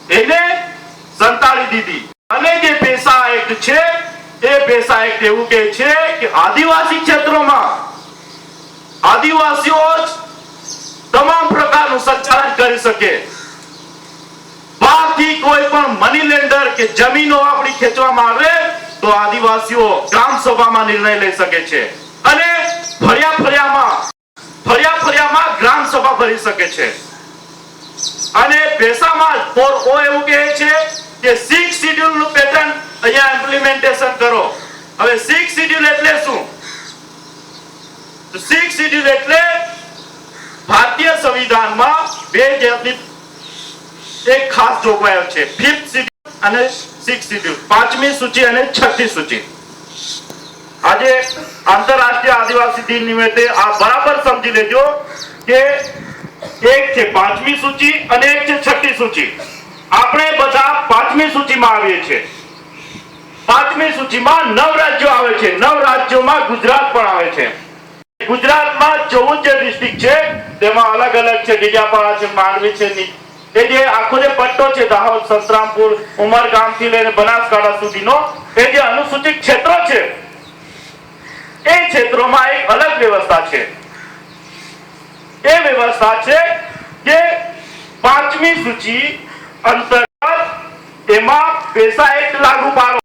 એને સંતાડી દીધી। અને જે પેશા એક્ટ છે એ પેશા એક્ટ એવું કહે છે કે આદિવાસી ક્ષેત્રોમાં આદિવાસીઓ જ તમામ પ્રકારનું સંચાલન કરી શકે। બહારથી કોઈ પણ મની લેન્ડર કે જમીનો આપણી ખેંચવામાં આવે તો આદિવાસીઓ ગ્રામ સભામાં નિર્ણય લઈ શકે છે અને ફળિયામાં ગ્રામ સભા ભરી શકે છે। અને પેશામાં 4O એવું કહે છે કે 6 શેડ્યુલ નું પેટર્ન અહીંયા ઇમ્પ્લિમેન્ટેશન કરો। હવે 6 શેડ્યુલ એટલે શું? તો 6 શેડ્યુલ એટલે ભારતીય સંવિધાનમાં બે જાતની એક ખાસ જોગવાઈઓ છે, 5th શેડ્યુલ અને 6th શેડ્યુલ, 5મી સૂચિ અને 6ઠ્ઠી સૂચિ। આજે આંતરરાષ્ટ્રીય આદિવાસી દિન નિમિત્તે આ બરાબર સમજી લેજો કે એક છે 5મી સૂચિ અને એક છે 6ઠ્ઠી સૂચિ। આપણે બધા 5મી સૂચિમાં આવીએ છીએ। 5મી સૂચિમાં 9 રાજ્યો આવે છે, 9 રાજ્યોમાં ગુજરાત પણ આવે છે। ગુજરાતમાં 14 જે ડિસ્ટ્રિક્ટ છે તેમાં અલગ અલગ છે, ડેડિયાપાડા છે, માંડવી છે, એ જે આખો જે પટ્ટો છે દાહોદ, સંતરામપુર, ઉમરગામ થી લઈને બનાસકાંઠા સુધીનો એ જે અનુસૂચિત ક્ષેત્રો છે એ ક્ષેત્રોમાં એક અલગ વ્યવસ્થા છે। એ વ્યવસ્થા છે કે 5મી સૂચિ અંતર્ગત એમાં પેશા એક્ટ લાગુ પાડો।